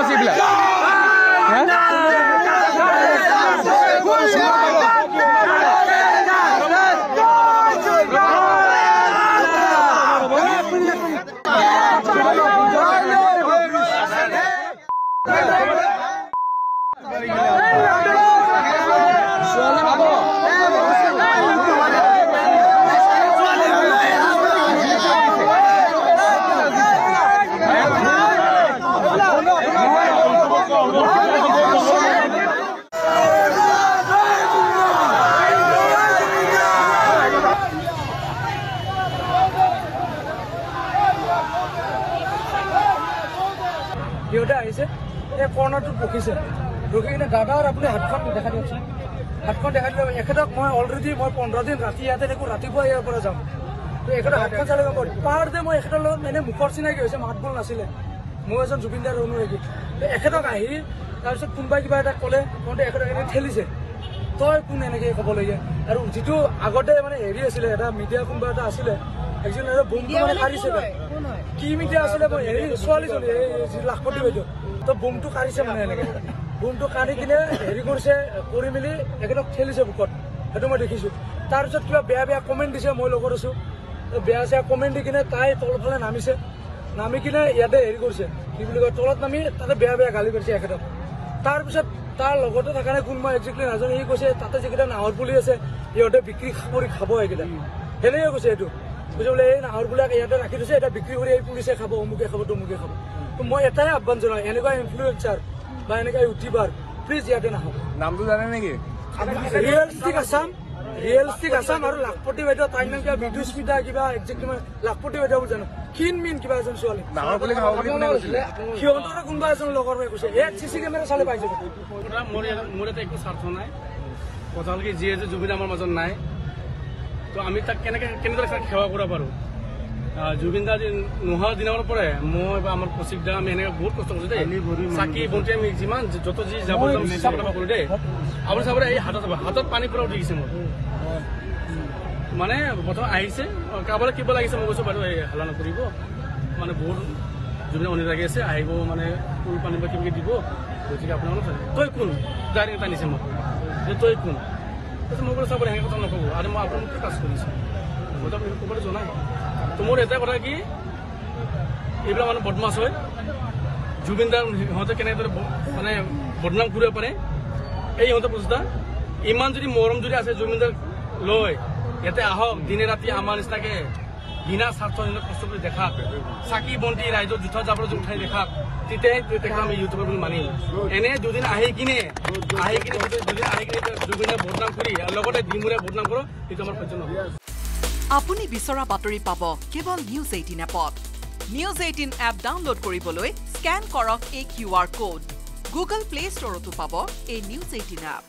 আছে এইবিলাক দেউতা আহিছে এই কৰ্ণাৰটোত ৰখিছে ৰখি কিনে দাদাৰ আপুনি হাতখন দেখা দিয়কচোন হাতখন দেখা দিলে এখেতক মই অলৰেডি মই 15 দিন ৰাতি ইয়াতে দেখোঁ ৰাতিপুৱা ইয়াৰ পৰা যাম তো এখেতৰ হাতখন চালে গম পাব পাৰ যে মই এখেতৰ লগত এনে মুখৰ চিনাকি হৈছে মাত বোল নাছিলে মই এজন জুবিন দাৰ অনুৰাগী তো এখেতক আহি তাৰপিছত কোনোবাই কিবা এটা ক'লে কওঁতে এখেতক এনেকৈ ঠেলিছে তই কোন এনেকৈ ক'বলগীয়া আৰু যিটো আগতে মানে হেৰি আছিলে এটা মিডিয়া কোনোবা এটা আছিলে একজন বোমটো মানে কাঢ়িছে কি মিডিয়া আছিলে মই হেৰি ছোৱালীজনী এই লাখপতি বাইদেউ তো বোমটো কাঢ়িছে মানে এনেকৈ বোমটো কাঢ়ি কিনে হেৰি কৰিছে কৰি মেলি এখেতক ঠেলিছে বুকত সেইটো মই দেখিছোঁ তাৰপিছত কিবা বেয়া বেয়া কমেণ্ট দিছে মই লগত আছোঁ বেয়া চেয়া কমেণ্ট দি কিনে তাই তলফালে নামিছে নামি কিনে ইয়াতে হেৰি কৰিছে কি বুলি কয় তলত নামি তাতে বেয়া বেয়া গালি পাৰিছে এখেতক তাৰপিছত তাৰ লগতে থকা নাই কোন মই একজেক্টলি নাজানো সি কৈছে তাতে যিকেইটা নাহৰ পুলি আছে সিহঁতে বিক্ৰী কৰি খাব এইকেইটা সেনেকৈ কৈছে এইটো বুজি বোলে এই নাহৰবিলাক ইয়াতে ৰাখি দিছে এটা বিক্ৰী কৰি এই পুলিচে খাব অমুকে খাব তমুকে খাব তো মই এটাই আহ্বান জনাওঁ এনেকুৱা ইনফ্লুৱেঞ্চাৰ বা এনেকুৱা ইউটিউবাৰ প্লিজ ইয়াতে নাহক নামটো জানে নেকি ৰিয়েলিষ্টিক আছাম আৰু লাখপতি বাইদেউ তাইৰ নাম কিবা বিদুস্মিতা কিবা একজেক্টলি মই লাখপতি বাইদেউ বুলি জানো ক্ষীণ মিন কিবা এজন ছোৱালী সিহঁতৰে কোনোবা এজন লগৰ হৈ কৈছে এই চিচি কেমেৰা চালে পাই যাব মোৰ এটা একো স্বাৰ্থ নাই কথা হ'ল কি যিয়ে যে জুবিন আমাৰ মাজত নাই তো আমি তাক কেনেদৰে সেৱা কৰিব পাৰোঁ জুবিন দা নোহোৱাৰ দিনৰ পৰাই মই বা আমাৰ কৌশিক দা আমি এনেকৈ বহুত কষ্ট কৰিছোঁ দেই চাকি বন্তি আমি যিমান য'ত যি যাব কৰোঁ দেই আপুনি চাবলৈ এই হাতত পানী পৰা উঠি গৈছে মোৰ মানে প্ৰথম আহিছে কাৰোবালৈ কিবা লাগিছে মই কৈছোঁ বাইদেউ এই হালা নকৰিব মানে বহুত জুবিন অনুৰাগী আছে আহিব মানে ফুল পানী বা কিবা দিব গতিকে আপোনাৰ তই কোন ডাইৰেক্ট টানিছে মোক যে তই কোন তাৰপিছত মই কৈছোঁ চাবলৈ সেনেকৈ কথা নক'ব আৰু মই আপোনাক কি কাজ কৰিছোঁ মইতো আপুনি ক'বলৈ জনাই তো মোৰ এটা কথা কি এইবিলাক মানুহ বদমাছ হয় জুবিন দাৰ সিহঁতে কেনেদৰে মানে বদনাম কৰিব পাৰে এই সিহঁতৰ প্ৰচেষ্টা ইমান যদি মৰম যদি আছে জুবিন দাক লৈ ইয়াতে আহক দিনে ৰাতি আমাৰ নিচিনাকৈ বিনা স্বাৰ্থ কষ্ট কৰি দেখাক চাকি বন্তি ৰাইজৰ জোঠা জাবৰ উঠাই দেখাক তেতিয়াই আমি ইউটিউবৰ বুলি মানিম এনে দুদিন আহি কিনে দুদিন আহি কিনে জুবিন দাক বদনাম কৰি লগতে ডিমুৰে বদনাম কৰক সেইটো আমাৰ সহ্য নহয় আপুনি বিচৰা বাতৰি পাব কেৱল নিউজ 18 এপত নিউজ 18 এপ ডাউনলোড কৰিবলৈ স্কেন কৰক এই QR কোড গুগল প্লে ষ্টৰতো পাব এই নিউজ 18 এপ